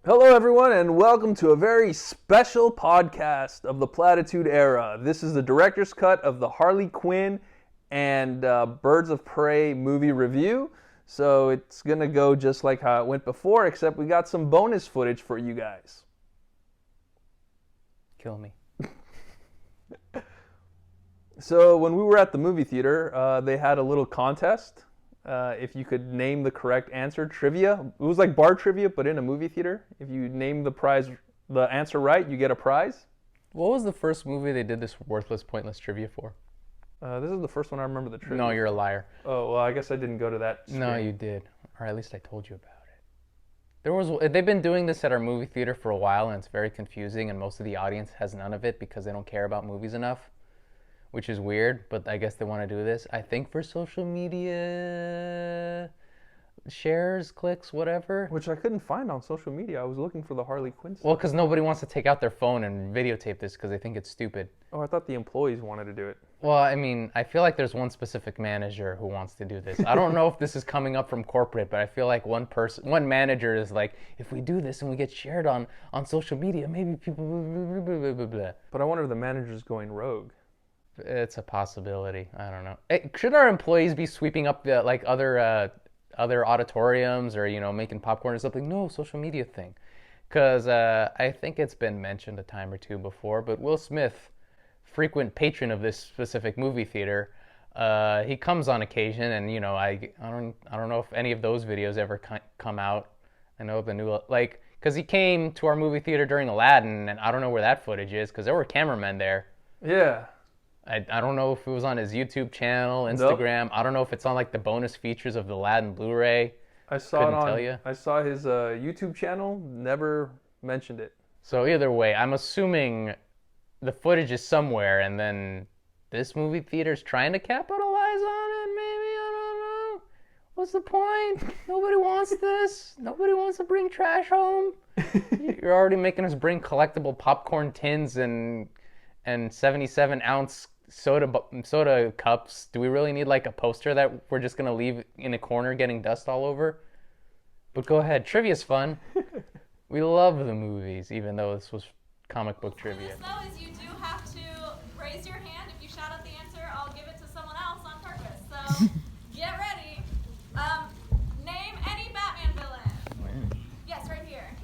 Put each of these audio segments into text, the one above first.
Hello, everyone, and welcome to a very special podcast of the Platitude Era. This is the director's cut of the Harley Quinn and Birds of Prey movie review. So it's going to go just like how it went before, except we got some bonus footage for you guys. Kill me. So when we were at the movie theater, they had a little contest. If you could name the correct answer, trivia. It was like bar trivia, but in a movie theater. If you name the answer right, you get a prize. What was the first movie they did this worthless, pointless trivia for? This is the first one I remember the trivia. No, you're a liar. Oh, well, I guess I didn't go to that screen. No, you did. Or at least I told you about it. They've been doing this at our movie theater for a while, and it's very confusing, and most of the audience has none of it because they don't care about movies enough, which is weird, but I guess they want to do this. I think for social media shares, clicks, whatever. Which I couldn't find on social media. I was looking for the Harley Quinn stuff. Well, because nobody wants to take out their phone and videotape this because they think it's stupid. Oh, I thought the employees wanted to do it. Well, I mean, I feel like there's one specific manager who wants to do this. I don't know if this is coming up from corporate, but I feel like one manager is like, if we do this and we get shared on social media, maybe people blah, blah, blah, blah. But I wonder if the manager's going rogue. It's a possibility. I don't know. Should our employees be sweeping up the other auditoriums or making popcorn or something? No, social media thing, because I think it's been mentioned a time or two before. But Will Smith, frequent patron of this specific movie theater, he comes on occasion, and I don't know if any of those videos ever come out. I know the new because he came to our movie theater during Aladdin, and I don't know where that footage is because there were cameramen there. Yeah. I don't know if it was on his YouTube channel, Instagram. Nope. I don't know if it's on the bonus features of the Aladdin Blu-ray. I saw his YouTube channel. Never mentioned it. So either way, I'm assuming the footage is somewhere, and then this movie theater's trying to capitalize on it. Maybe, I don't know. What's the point? Nobody wants this. Nobody wants to bring trash home. You're already making us bring collectible popcorn tins and 77-ounce soda cups. Do we really need a poster that we're just gonna leave in a corner getting dust all over? But go ahead, trivia's fun. We love the movies, even though this was comic book trivia. This though is you do have to raise your hand. If you shout out the answer, I'll give it to someone else on purpose. So get ready. Name any Batman villain. Yes, right here.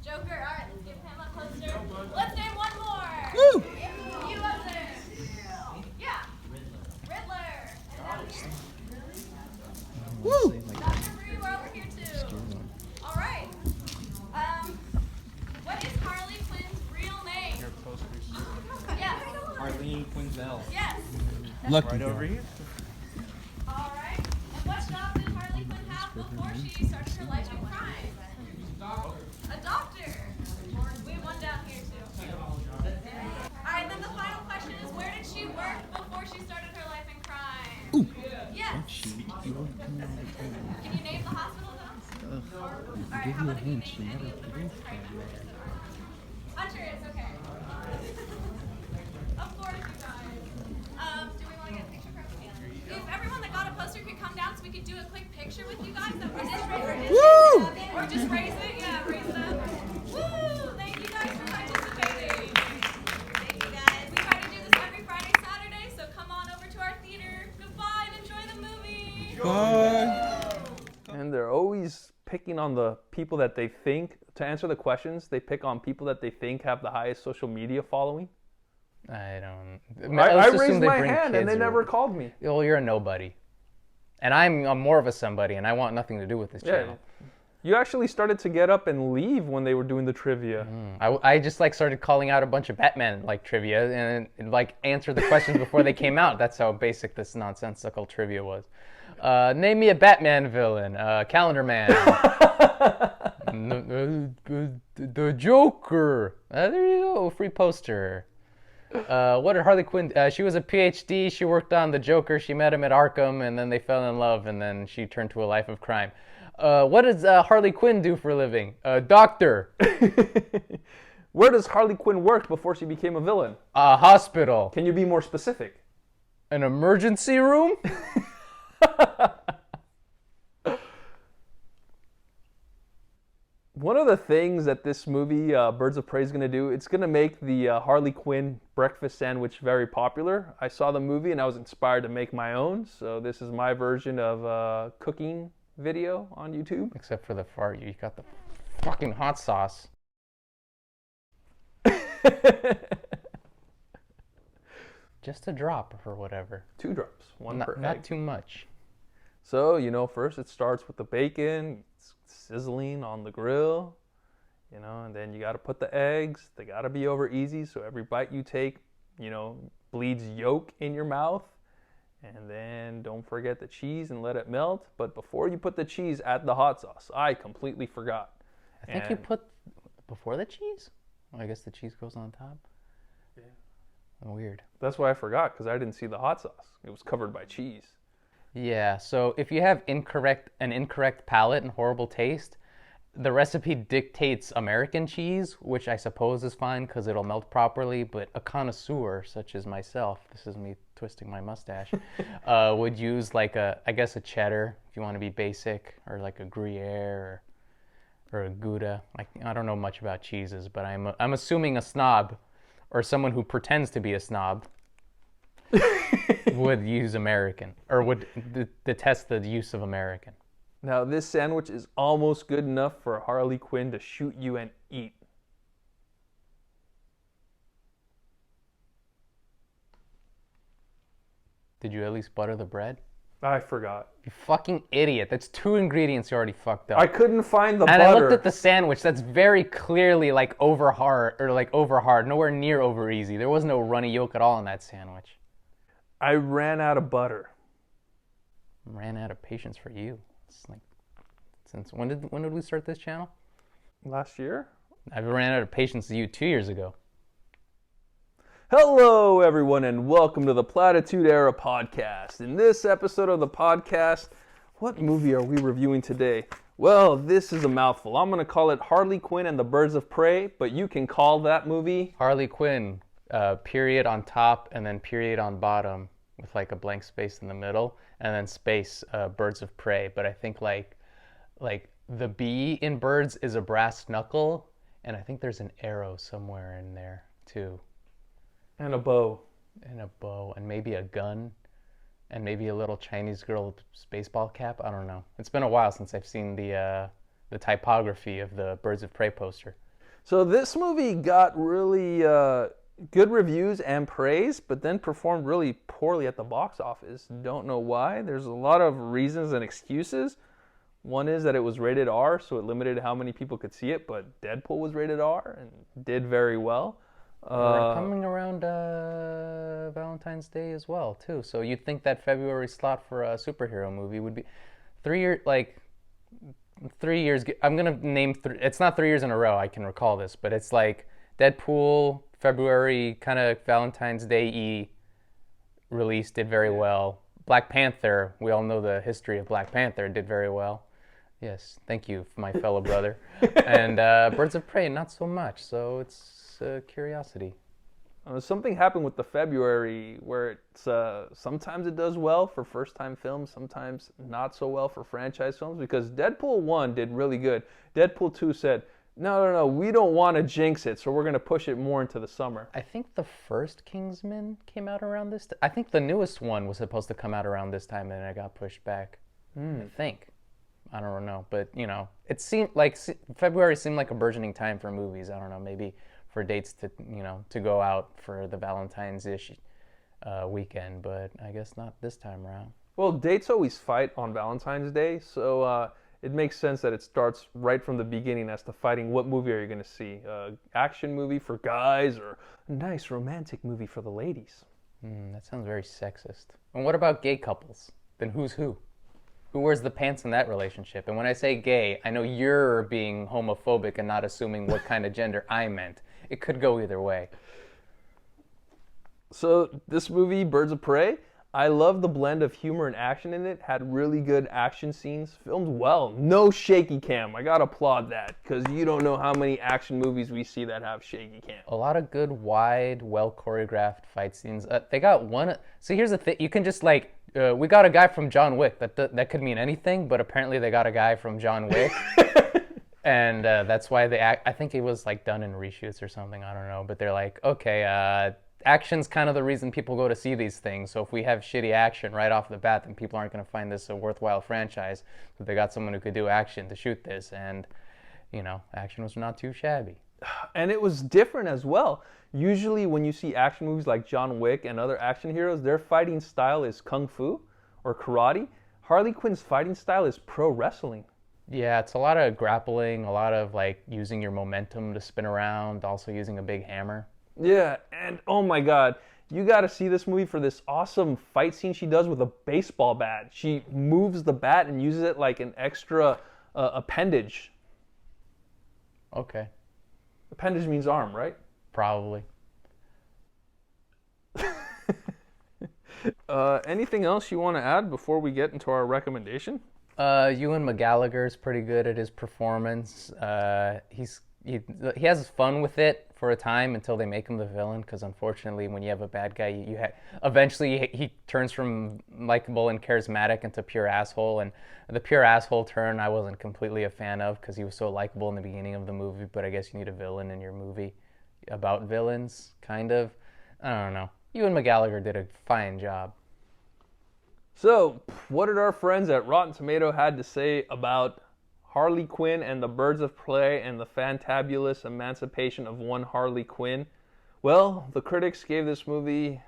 Joker. All right, let's give him a poster. Let's name one more. Woo! You up there? Yeah. Riddler. Woo! Dr. Bree, we're over here too. All right. What is Harley Quinn's real name? Your posters. Yes. Arlene Quinzel. Yes. Lucky Right over here. All right. And what job did Harley Quinn have before she started her life in crime? A doctor. We have one down here too. All right. Then the final question is, where did she work before she started her life in crime? Ooh. Yes. Can you name the hospital though? All right. Give How you a about if you hint, name she any never of the produced words right now? Hunter is okay. Of course, you guys. Do we want to get a picture from if everyone that got a poster could come down so we could do a quick picture with you guys? That was Woo! Or just raise it. Yeah, raise it up. Woo! Thank you guys for participating. Thank you guys. We try to do this every Friday, Saturday, so come on over to our theater. Goodbye and enjoy the movie. Bye. And they're always picking on the people that they think, to answer the questions, they pick on people that they think have the highest social media following. I raised my hand and they never called me. Well, you're a nobody. And I'm more of a somebody, and I want nothing to do with this channel. You actually started to get up and leave when they were doing the trivia. I just started calling out a bunch of Batman trivia and answered the questions before they came out. That's how basic this nonsensical trivia was. Name me a Batman villain. Calendar Man. The Joker. There you go. Free poster. What did Harley Quinn... she was a PhD. She worked on the Joker. She met him at Arkham, and then they fell in love, and then she turned to a life of crime. What does Harley Quinn do for a living? Doctor. Where does Harley Quinn work before she became a villain? A hospital. Can you be more specific? An emergency room? One of the things that this movie, Birds of Prey, is going to do, it's going to make the Harley Quinn breakfast sandwich very popular. I saw the movie and I was inspired to make my own, so this is my version of a cooking video on YouTube. Except for the fart, you got the fucking hot sauce. Just a drop or whatever. 2 drops, one per egg. Not too much. So, first it starts with the bacon, it's sizzling on the grill, and then you got to put the eggs. They got to be over easy, so every bite you take, bleeds yolk in your mouth. And then don't forget the cheese and let it melt. But before you put the cheese, add the hot sauce. I completely forgot. I think you put before the cheese? Well, I guess the cheese goes on top. Yeah. Weird. That's why I forgot, because I didn't see the hot sauce. It was covered by cheese. Yeah, so if you have an incorrect palate and horrible taste, the recipe dictates American cheese, which I suppose is fine because it'll melt properly, but a connoisseur such as myself, this is me twisting my mustache, would use like a cheddar if you want to be basic, or like a Gruyere or a Gouda. I don't know much about cheeses, but I'm assuming a snob or someone who pretends to be a snob would use American, or would detest the use of American. Now, this sandwich is almost good enough for Harley Quinn to shoot you and eat. Did you at least butter the bread? I forgot. You fucking idiot. That's 2 ingredients you already fucked up. I couldn't find the butter. And I looked at the sandwich. That's very clearly like over hard, nowhere near over easy. There was no runny yolk at all in that sandwich. I ran out of butter. Ran out of patience for you. It's like, since when did we start this channel? Last year? I ran out of patience with you 2 years ago. Hello, everyone, and welcome to the Platitude Era podcast. In this episode of the podcast, what movie are we reviewing today? Well, this is a mouthful. I'm going to call it Harley Quinn and the Birds of Prey, but you can call that movie Harley Quinn, period on top and then period on bottom with like a blank space in the middle, and then space Birds of Prey. But I think like the B in birds is a brass knuckle, and I think there's an arrow somewhere in there too. And a bow. And a bow, and maybe a gun, and maybe a little Chinese girl with a baseball cap. I don't know. It's been a while since I've seen the typography of the Birds of Prey poster. So this movie got really good reviews and praise, but then performed really poorly at the box office. Don't know why. There's a lot of reasons and excuses. One is that it was rated R, so it limited how many people could see it, but Deadpool was rated R and did very well. We're coming around Valentine's Day as well, too. So you'd think that February slot for a superhero movie would be 3 years, like 3 years. I'm going to name it's not 3 years in a row, I can recall this, but it's like Deadpool, February, kind of Valentine's Day-y release, did very well. Black Panther, we all know the history of Black Panther, did very well. Yes, thank you, my fellow brother. And Birds of Prey, not so much, so it's curiosity. Something happened with the February where it's sometimes it does well for first-time films, sometimes not so well for franchise films, because Deadpool 1 did really good. Deadpool 2 said, no, we don't want to jinx it, so we're going to push it more into the summer. I think the first Kingsman came out around this time. I think the newest one was supposed to come out around this time, and it got pushed back. I think. I don't know, but, it seemed like February seemed like a burgeoning time for movies. I don't know, maybe for dates to, to go out for the Valentine's-ish weekend, but I guess not this time around. Well, dates always fight on Valentine's Day, so it makes sense that it starts right from the beginning as to fighting what movie are you going to see. Action movie for guys or a nice romantic movie for the ladies? That sounds very sexist. And what about gay couples? Then who's who? Who wears the pants in that relationship? And when I say gay, I know you're being homophobic and not assuming what kind of gender I meant. It could go either way. So this movie, Birds of Prey, I love the blend of humor and action in it. Had really good action scenes, filmed well. No shaky cam. I gotta applaud that, because you don't know how many action movies we see that have shaky cam. A lot of good, wide, well-choreographed fight scenes. They got one... So here's the thing. You can just we got a guy from John Wick. That could mean anything, but apparently they got a guy from John Wick. And that's why I think it was like done in reshoots or something. I don't know, but they're like, okay, action's kind of the reason people go to see these things. So if we have shitty action right off the bat, then people aren't going to find this a worthwhile franchise. So they got someone who could do action to shoot this, and action was not too shabby. And it was different as well. Usually when you see action movies like John Wick and other action heroes, their fighting style is kung fu or karate. Harley Quinn's fighting style is pro wrestling. Yeah, it's a lot of grappling, a lot of like using your momentum to spin around, also using a big hammer. Yeah, and oh my god, you got to see this movie for this awesome fight scene she does with a baseball bat. She moves the bat and uses it like an extra appendage. Okay, Appendage means arm, right? probably. Anything else you want to add before we get into our recommendation? Ewan McGregor's pretty good at his performance. He has fun with it for a time until they make him the villain. Because unfortunately, when you have a bad guy, eventually he turns from likable and charismatic into pure asshole. And the pure asshole turn, I wasn't completely a fan of because he was so likable in the beginning of the movie. But I guess you need a villain in your movie about villains, kind of. I don't know. Ewan McGregor did a fine job. So, what did our friends at Rotten Tomato had to say about Harley Quinn and the Birds of Prey and the Fantabulous Emancipation of one Harley Quinn? Well, the critics gave this movie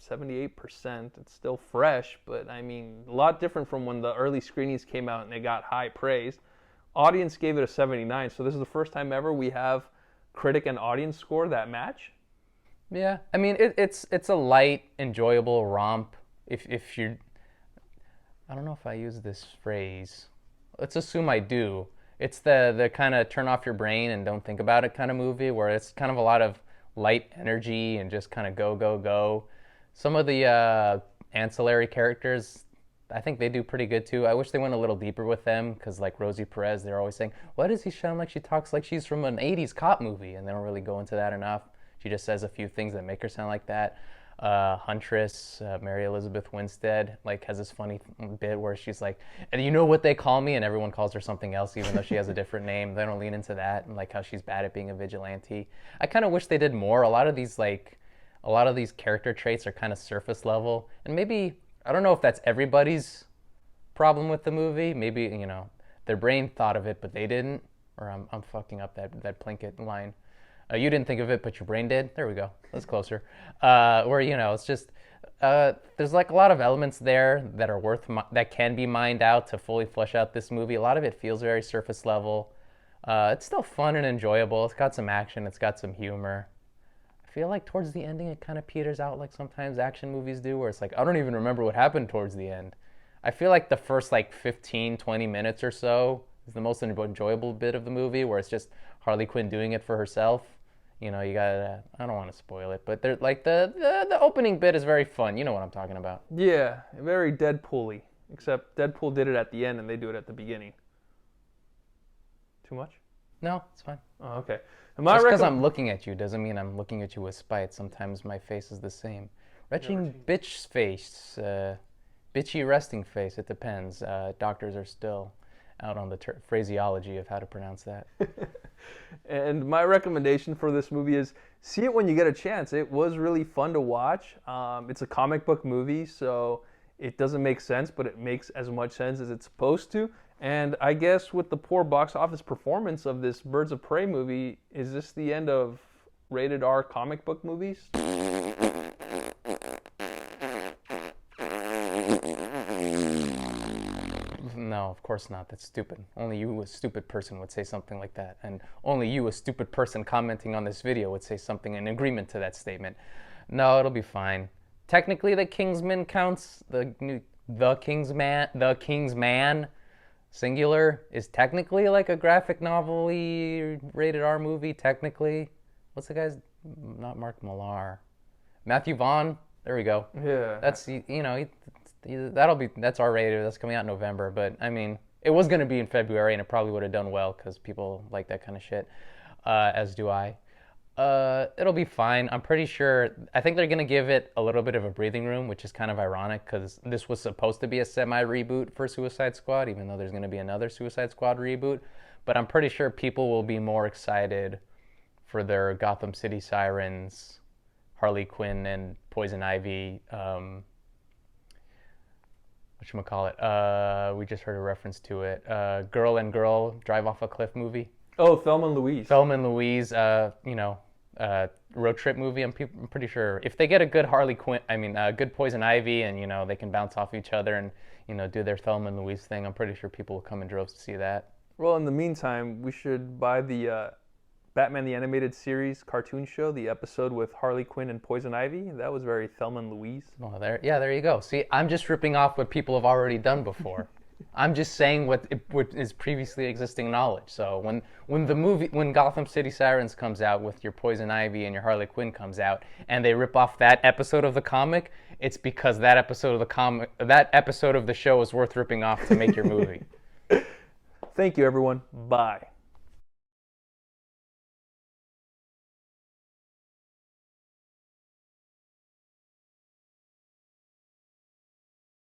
78%. It's still fresh, but I mean, a lot different from when the early screenings came out and they got high praise. Audience gave it a 79, so this is the first time ever we have critic and audience score that match. Yeah, I mean it's a light, enjoyable romp. If you're, I don't know if I use this phrase. Let's assume I do. It's the kind of turn off your brain and don't think about it kind of movie where it's kind of a lot of light energy and just kind of go, go, go. Some of the ancillary characters, I think they do pretty good too. I wish they went a little deeper with them because like Rosie Perez, they're always saying, why does he sound like she talks like she's from an 80s cop movie? And they don't really go into that enough. She just says a few things that make her sound like that. Huntress, Mary Elizabeth Winstead, like has this funny bit where she's like, and you know what they call me? And everyone calls her something else, even though she has a different name. They don't lean into that, and like how she's bad at being a vigilante. I kind of wish they did more. A lot of these character traits are kind of surface level, and maybe I don't know if that's everybody's problem with the movie. Maybe their brain thought of it, but they didn't. Or I'm fucking up that Plinkett line. You didn't think of it, but your brain did. There we go. That's closer. Where it's just there's like a lot of elements there that are that can be mined out to fully flesh out this movie. A lot of it feels very surface level. It's still fun and enjoyable. It's got some action. It's got some humor. I feel like towards the ending, it kind of peters out like sometimes action movies do, where it's like I don't even remember what happened towards the end. I feel like the first like 15, 20 minutes or so is the most enjoyable bit of the movie, where it's just Harley Quinn doing it for herself. You gotta, I don't want to spoil it, but they're like the opening bit is very fun. You know what I'm talking about. Yeah, very Deadpool-y, except Deadpool did it at the end and they do it at the beginning. Too much? No, it's fine. Oh, okay. Just because I'm looking at you doesn't mean I'm looking at you with spite. Sometimes my face is the same. Retching bitch face, bitchy resting face, it depends. Doctors are still out on the phraseology of how to pronounce that. And my recommendation for this movie is see it when you get a chance. It was really fun to watch. It's a comic book movie, so it doesn't make sense, but it makes as much sense as it's supposed to. And I guess with the poor box office performance of this Birds of Prey movie, is this the end of rated R comic book movies? No, of course not. That's stupid. Only you, a stupid person, would say something like that. And only you, a stupid person commenting on this video, would say something in agreement to that statement. No, it'll be fine. Technically, The Kingsman counts. The Kingsman, singular, is technically like a graphic novel-y rated R movie, technically. What's the guy's... Not Mark Millar. Matthew Vaughn. There we go. Yeah. That's, that's R-rated. That's coming out in November. But, I mean, it was going to be in February, and it probably would have done well because people like that kind of shit, as do I. It'll be fine. I'm pretty sure. I think they're going to give it a little bit of a breathing room, which is kind of ironic because this was supposed to be a semi-reboot for Suicide Squad, even though there's going to be another Suicide Squad reboot. but I'm pretty sure people will be more excited for their Gotham City Sirens, Harley Quinn, and Poison Ivy. Whatchamacallit? We just heard a reference to it. Girl and Girl Drive Off a Cliff movie. Oh, Thelma and Louise. Thelma and Louise, road trip movie. I'm pretty sure if they get a good good Poison Ivy, and they can bounce off each other and do their Thelma and Louise thing, I'm pretty sure people will come in droves to see that. Well, in the meantime, we should buy the Batman the Animated Series cartoon show, the episode with Harley Quinn and Poison Ivy. That was very Thelma and Louise. Well, there you go. See, I'm just ripping off what people have already done before. I'm just saying what is previously existing knowledge. So when Gotham City Sirens comes out with your Poison Ivy and your Harley Quinn comes out, and they rip off that episode of the comic, it's because that episode of the show is worth ripping off to make your movie. Thank you, everyone. Bye.